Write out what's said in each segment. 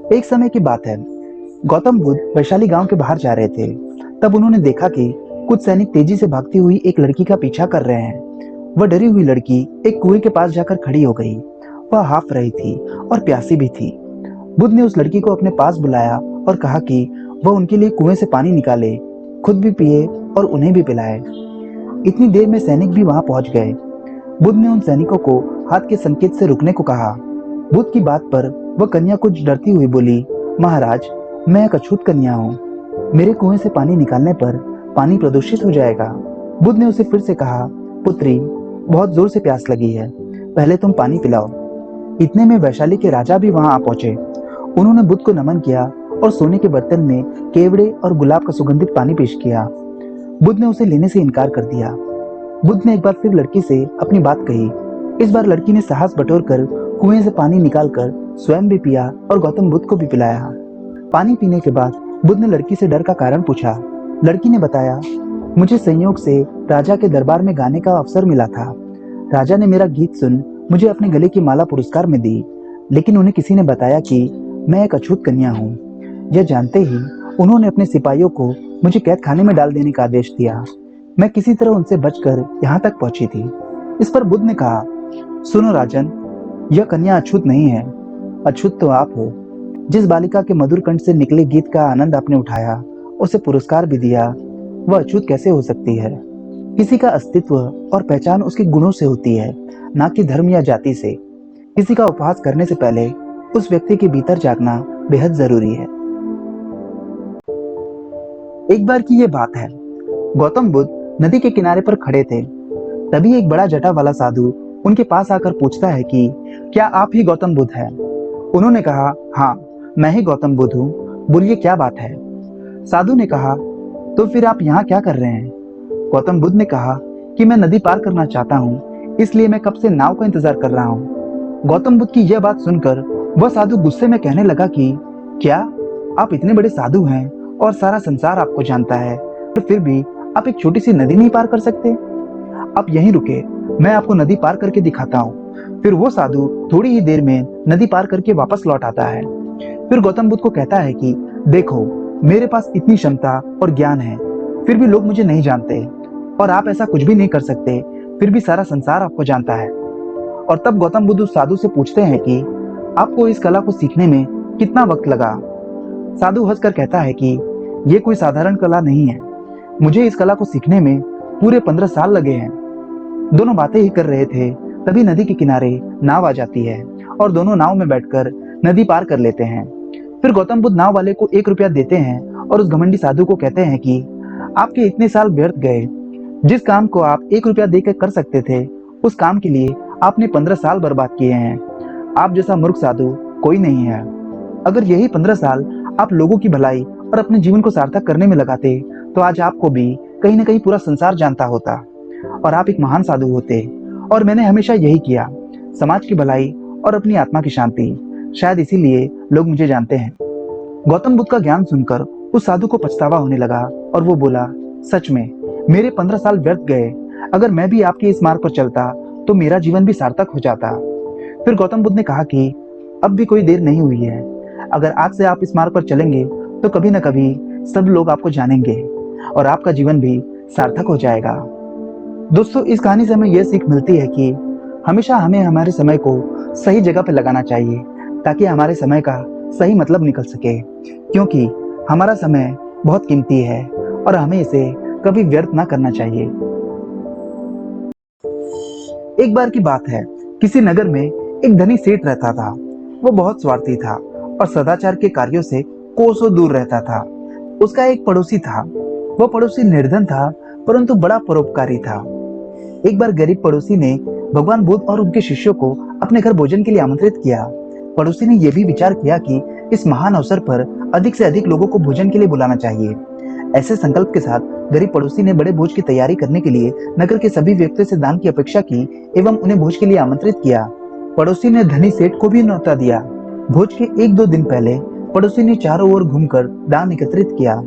एक समय की बात है। गौतम बुद्ध वैशाली गांव के बाहर जा रहे थे। तब उन्होंने देखा कि कुछ सैनिक तेजी से भागती हुई एक लड़की का पीछा कर रहे हैं। वह डरी हुई लड़की एक कुएं के पास जाकर खड़ी हो गई। वह हाफ रही थी और प्यासी भी थी। बुद्ध ने उस लड़की को अपने पास बुलाया और कहा कि वह उनके लिए कुएं से पानी निकाले, खुद भी पिए और उन्हें भी पिलाए। इतनी देर में सैनिक भी वहां पहुंच गए। बुद्ध ने उन सैनिकों को हाथ के संकेत से रुकने को कहा। बुद्ध की बात पर वह कन्या कुछ डरती हुई बोली, महाराज, मैं एक अछूत कन्या हूँ। मेरे कुएं से पानी निकालने पर पानी प्रदूषित हो जाएगा। बुद्ध ने उसे फिर से कहा, पुत्री, बहुत जोर से प्यास लगी है, पहले तुम पानी पिलाओ। इतने में वैशाली के राजा भी वहां आ पहुंचे। उन्होंने बुद्ध को नमन किया और सोने के बर्तन में केवड़े और गुलाब का सुगंधित पानी पेश किया। बुद्ध ने उसे लेने से इनकार कर दिया। बुद्ध ने एक बार फिर लड़की से अपनी बात कही। इस बार लड़की ने साहस बटोरकर कुएं से पानी निकालकर स्वयं भी पिया और गौतम बुद्ध को भी पिलाया। पानी पीने के बाद बुद्ध ने लड़की से डर का कारण पूछा। लड़की ने बताया, मुझे संयोग से राजा के दरबार में गाने का अवसर मिला था। राजा ने मेरा गीत सुन मुझे अपने गले की माला पुरस्कार में दी, लेकिन उन्हें किसी ने बताया कि मैं एक अछूत कन्या हूँ। यह जानते ही उन्होंने अपने सिपाहियों को मुझे कैद खाने में डाल देने का आदेश दिया। मैं किसी तरह उनसे बचकर यहाँ तक पहुंची थी। इस पर बुद्ध ने कहा, सुनो राजन, यह कन्या अछूत नहीं है, अछूत तो आप हो। जिस बालिका के मधुर कंठ से निकले गीत का आनंद आपने उठाया, उसे पुरस्कार भी दिया, वह अछूत कैसे हो सकती है? किसी का अस्तित्व और पहचान उसके गुणों से होती है, ना कि धर्म या जाति से। किसी का उपहास करने से पहले उस व्यक्ति के भीतर झांकना बेहद जरूरी है। एक बार की ये बात है। गौतम बुद्ध नदी के किनारे पर खड़े थे। तभी एक बड़ा जटा वाला साधु उनके पास आकर पूछता है कि क्या आप ही गौतम बुद्ध हैं? उन्होंने कहा, हाँ, मैं ही गौतम बुद्ध हूँ, बोलिए क्या बात है? साधु ने कहा, तो फिर आप यहाँ क्या कर रहे हैं? गौतम बुद्ध ने कहा कि मैं नदी पार करना चाहता हूँ, इसलिए मैं कब से नाव का इंतजार कर रहा हूँ। गौतम बुद्ध की यह बात सुनकर वह साधु गुस्से में कहने लगा कि क्या आप इतने बड़े साधु हैं और सारा संसार आपको जानता है, तो फिर भी आप एक छोटी सी नदी नहीं पार कर सकते? आप यहीं रुके, मैं आपको नदी पार करके दिखाता हूँ। फिर वो साधु थोड़ी ही देर में नदी पार करके वापस लौट आता है। फिर गौतम बुद्ध को कहता है कि देखो, मेरे पास इतनी क्षमता और ज्ञान है, फिर भी लोग मुझे नहीं जानते, और आप ऐसा कुछ भी नहीं कर सकते, फिर भी सारा संसार आपको जानता है। और तब गौतम बुद्ध उस साधु से पूछते हैं कि आपको इस कला को सीखने में कितना वक्त लगा? साधु हंसकर कहता है कि ये कोई साधारण कला नहीं है, मुझे इस कला को सीखने में पूरे 15 साल लगे हैं। दोनों बातें ही कर रहे थे, तभी नदी के किनारे नाव आ जाती है और दोनों नाव में बैठकर नदी पार कर लेते हैं। फिर गौतम बुद्ध नाव वाले को 1 रुपया देते हैं और उस घमंडी साधु को कहते हैं कि आपके इतने साल व्यर्थ गए। जिस काम को आप 1 रुपया देकर कर सकते थे, उस काम के लिए आपने 15 साल बर्बाद किए हैं। आप जैसा मूर्ख साधु कोई नहीं है। अगर यही 15 साल आप लोगों की भलाई और अपने जीवन को सार्थक करने में लगाते, तो आज आपको भी कहीं ना कहीं पूरा संसार जानता होता और आप एक महान साधु होते। और मैंने हमेशा यही किया, समाज की भलाई और अपनी आत्मा की शांति। शायद इसीलिए लोग मुझे जानते हैं। गौतम बुद्ध का ज्ञान सुनकर उस साधु को पछतावा होने लगा और वो बोला, सच में मेरे 15 साल व्यर्थ गए। अगर मैं भी आपके इस मार्ग पर चलता तो मेरा जीवन भी सार्थक हो जाता। फिर गौतम बुद्ध ने कहा कि अब भी कोई देर नहीं हुई है। अगर आज से आप इस मार्ग पर चलेंगे तो कभी न कभी सब लोग आपको जानेंगे और आपका जीवन भी सार्थक हो जाएगा। दोस्तों, इस कहानी से हमें यह सीख मिलती है कि हमेशा हमें हमारे समय को सही जगह पर लगाना चाहिए, ताकि हमारे समय का सही मतलब निकल सके, क्योंकि हमारा समय बहुत कीमती है और हमें इसे कभी व्यर्थ ना करना चाहिए। एक बार की बात है, किसी नगर में एक धनी सेठ रहता था। वो बहुत स्वार्थी था और सदाचार के कार्यों से कोसों दूर रहता था। उसका एक पड़ोसी था। वो पड़ोसी निर्धन था, परंतु बड़ा परोपकारी था। एक बार गरीब पड़ोसी ने भगवान बुद्ध और उनके शिष्यों को अपने घर भोजन के लिए आमंत्रित किया। पड़ोसी ने यह भी विचार किया कि इस महान अवसर पर अधिक से अधिक लोगों को भोजन के लिए बुलाना चाहिए। ऐसे संकल्प के साथ गरीब पड़ोसी ने बड़े भोज की तैयारी करने के लिए नगर के सभी व्यक्तियों से दान की अपेक्षा की एवं उन्हें भोज के लिए आमंत्रित किया। पड़ोसी ने धनी सेठ को भी न्योता दिया। भोज के 1-2 दिन पहले पड़ोसी ने चारों ओर घूमकर दान एकत्रित किया।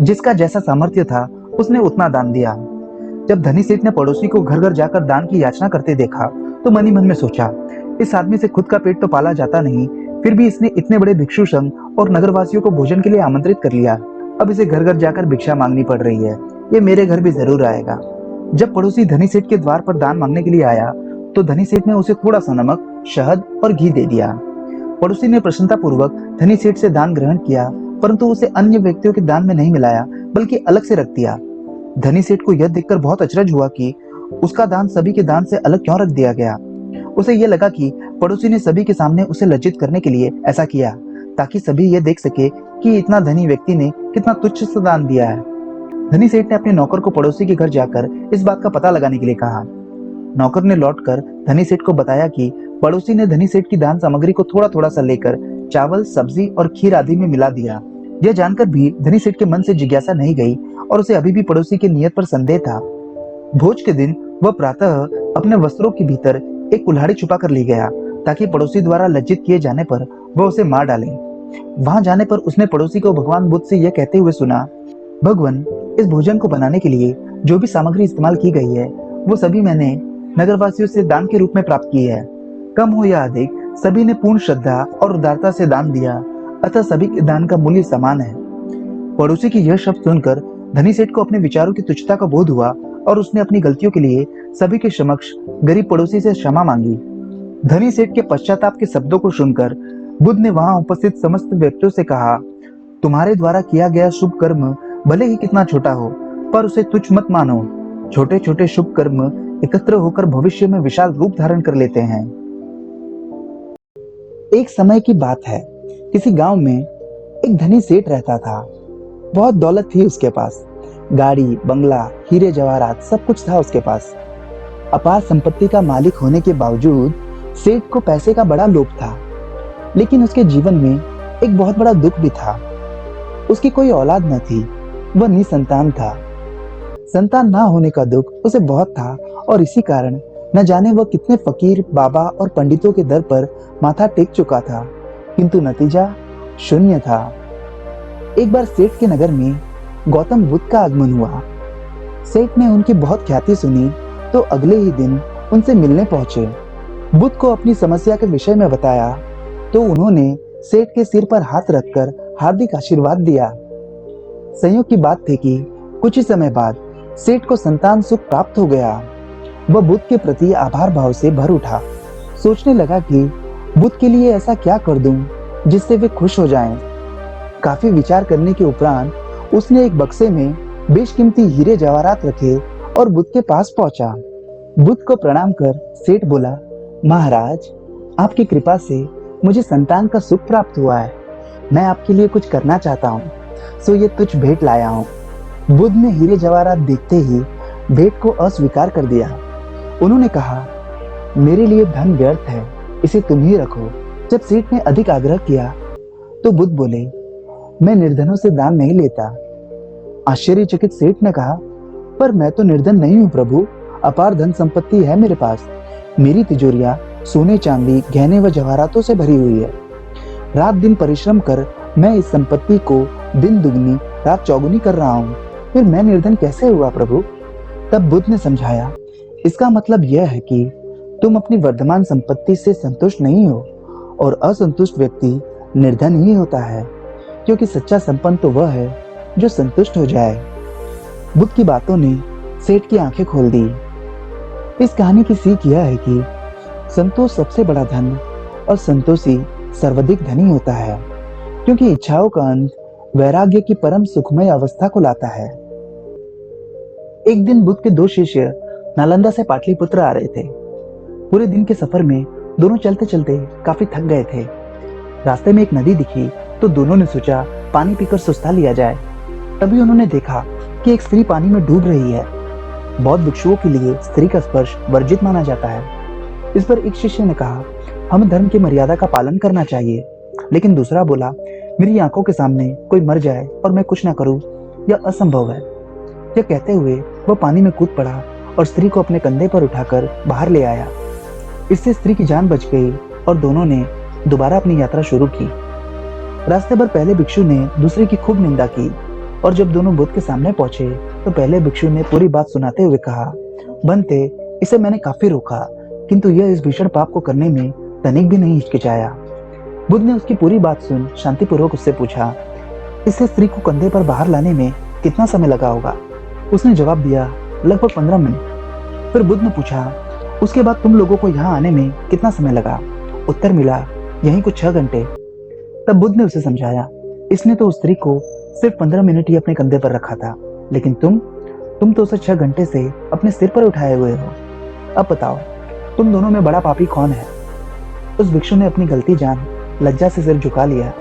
जिसका जैसा सामर्थ्य था, उसने उतना दान दिया। जब धनी सेठ ने पड़ोसी को घर घर जाकर दान की याचना करते देखा, तो मन ही मन में सोचा, इस आदमी से खुद का पेट तो पाला जाता नहीं, फिर भी इसने इतने बड़े भिक्षु संघ और नगरवासियों को भोजन के लिए आमंत्रित कर लिया। अब इसे घर घर जाकर भिक्षा मांगनी पड़ रही है। ये मेरे घर भी जरूर आएगा। जब पड़ोसी धनी सेठ के द्वार पर दान मांगने के लिए आया तो धनी सेठ ने उसे थोड़ा सा नमक, शहद और घी दे दिया। पड़ोसी ने प्रसन्नता पूर्वक धनी सेठ से दान ग्रहण किया, परंतु उसे अन्य व्यक्तियों के दान में नहीं मिलाया, बल्कि अलग से रख दिया। धनी सेठ को यह देखकर बहुत अचरज हुआ कि उसका दान सभी के दान से अलग क्यों रख दिया गया। उसे यह लगा कि पड़ोसी ने सभी के सामने उसे लज्जित करने के लिए ऐसा किया, ताकि सभी यह देख सके कि इतना धनी व्यक्ति ने कितना तुच्छ सा दान दिया है। धनी सेठ ने अपने नौकर को पड़ोसी के घर जाकर इस बात का पता लगाने के लिए कहा। नौकर ने लौटकर धनी सेठ को बताया कि पड़ोसी ने धनी सेठ की दान सामग्री को थोड़ा थोड़ा सा लेकर चावल, सब्जी और खीर आदि में मिला दिया। यह जानकर भी धनी सेठ के मन से जिज्ञासा नहीं गई और उसे अभी भी पड़ोसी की नीयत पर संदेह था। भोज के दिन वह प्रातः अपने वस्त्रों के भीतर एक कुल्हाड़ी छुपा कर ले गया, ताकि पड़ोसी द्वारा लज्जित किए जाने पर वह उसे मार डाले। वहां जाने पर उसने पड़ोसी को भगवान बुद्ध से यह कहते हुए सुना, भगवान, इस भोजन को बनाने के लिए जो भी सामग्री इस्तेमाल की गई है वो सभी मैंने नगरवासियों से दान के रूप में प्राप्त की है। कम हो या अधिक, सभी ने पूर्ण श्रद्धा और उदारता से दान दिया, अतः सभी के दान का मूल्य समान है। पड़ोसी की यह शब्द सुनकर धनी सेठ को अपने विचारों की तुच्छता का बोध हुआ और उसने अपनी गलतियों के लिए सभी के समक्ष गरीब पड़ोसी से क्षमा मांगी। धनी सेठ के पश्चाताप के शब्दों को सुनकर बुद्ध ने वहां उपस्थित समस्त व्यक्तियों से कहा, तुम्हारे द्वारा किया गया शुभ कर्म भले ही कितना छोटा हो, पर उसे तुच्छ मत मानो। छोटे छोटे शुभ कर्म एकत्र होकर भविष्य में विशाल रूप धारण कर लेते हैं। एक समय की बात है, किसी गांव में एक धनी सेठ रहता था। बहुत दौलत थी उसके पास, गाड़ी, बंगला, हीरे जवाहरात सब कुछ था उसके पास। अपार संपत्ति का मालिक होने के बावजूद सेठ को पैसे का बड़ा लोभ था। लेकिन उसके जीवन में एक बहुत बड़ा दुख भी था। उसकी कोई औलाद न थी, वह निसंतान था। संतान ना होने का दुख उसे बहुत था और इसी कारण न जाने वह कितने फकीर, बाबा और पंडितों के दर पर माथा टेक चुका था, किंतु नतीजा शून्य था। एक बार सेठ के नगर में गौतम बुद्ध का आगमन हुआ। सेठ ने उनकी बहुत ख्याति सुनी तो अगले ही दिन उनसे मिलने पहुंचे। बुद्ध को अपनी समस्या के विषय में बताया तो उन्होंने सेठ के सिर पर हाथ रखकर हार्दिक आशीर्वाद दिया। संयोग की बात थी कि कुछ ही समय बाद सेठ को संतान सुख प्राप्त हो गया। वह बुद्ध के प्रति आभार भाव से भर उठा। सोचने लगा कि बुद्ध के लिए ऐसा क्या कर दूं जिससे वे खुश हो जाएं। काफी विचार करने के उपरांत उसने एक बक्से में बेशकीमती हीरे जवाहरात रखे और बुद्ध के पास पहुंचा। बुद्ध को प्रणाम कर सेठ बोला, महाराज, आपकी कृपा से मुझे संतान का सुख प्राप्त हुआ है। मैं आपके लिए कुछ करना चाहता हूँ, सो ये तुच्छ भेंट लाया हूँ। बुद्ध ने हीरे जवाहरात देखते ही भेंट को अस्वीकार कर दिया। उन्होंने कहा, मेरे लिए धन व्यर्थ है, इसे तुम ही रखो। जब सेठ ने अधिक आग्रह किया तो बुद्ध बोले, मैं निर्धनों से दान नहीं लेता। आश्चर्यचकित सेठ ने कहा, पर मैं तो निर्धन नहीं हूँ प्रभु, अपार धन संपत्ति है मेरे पास। मेरी तिजोरियां सोने, चांदी, गहने व जवाहरातों से भरी हुई है। रात दिन परिश्रम कर मैं इस संपत्ति को दिन दुगनी रात चौगुनी कर रहा हूँ, फिर मैं निर्धन कैसे हुआ प्रभु? तब बुद्ध ने समझाया, इसका मतलब यह है कि तुम अपनी वर्तमान संपत्ति से संतुष्ट नहीं हो और असंतुष्ट व्यक्ति निर्धन ही होता है, क्योंकि सच्चा संपन्न तो वह है जो संतुष्ट हो जाए। बुद्ध की बातों ने सेठ की आंखें खोल दी। इस कहानी की सीख यह है कि संतोष सबसे बड़ा धन और संतोषी सर्वाधिक धनी होता है, क्योंकि इच्छाओं का अंत वैराग्य की परम सुखमय अवस्था को लाता है। एक दिन बुद्ध के दो शिष्य नालंदा से पाटलिपुत्र आ रहे थे। पूरे दिन के सफर में दोनों चलते चलते काफी थक गए थे। रास्ते में एक नदी दिखी तो दोनों ने सोचा पानी पीकर सुस्ता लिया जाए। तभी उन्होंने देखा कि एक स्त्री पानी में डूब रही है। बौद्ध भिक्षुओं के लिए स्त्री का स्पर्श वर्जित माना जाता है। इस पर एक शिष्य ने कहा, हमें धर्म की मर्यादा का पालन करना चाहिए। लेकिन दूसरा बोला, मेरी आंखों के सामने कोई मर जाए और मैं कुछ ना करूं, यह असंभव है। यह कहते हुए वह पानी में कूद पड़ा और स्त्री को अपने कंधे पर उठाकर बाहर ले आया। इससे स्त्री की जान बच गई और दोनों ने दोबारा अपनी यात्रा शुरू की। रास्ते भर पहले भिक्षु ने दूसरे की खूब निंदा की और जब दोनों बुद्ध के सामने पहुंचे तो पहले भिक्षु ने पूरी बात सुनाते हुए कहा, बनते, इसे मैंने काफी रोका, किंतु यह इस भीषण पाप को करने में तनिक भी नहीं हिचकिचाया। बुद्ध ने उसकी पूरी बात सुन शांतिपूर्वक उससे पूछा, इस स्त्री को कंधे पर बाहर लाने में कितना समय लगा होगा? उसने जवाब दिया, लगभग 15 मिनट। फिर बुद्ध ने पूछा, उसके बाद तुम लोगों को यहाँ आने में कितना समय लगा? उत्तर मिला, यहीं कुछ 6 घंटे। तब बुद्ध ने उसे समझाया, इसने तो उस स्त्री को सिर्फ 15 मिनट ही अपने कंधे पर रखा था, लेकिन तुम तो उसे 6 घंटे से अपने सिर पर उठाए हुए हो। अब बताओ, तुम दोनों में बड़ा पापी कौन है? उस भिक्षु ने अपनी गलती जान लज्जा से सिर झुका लिया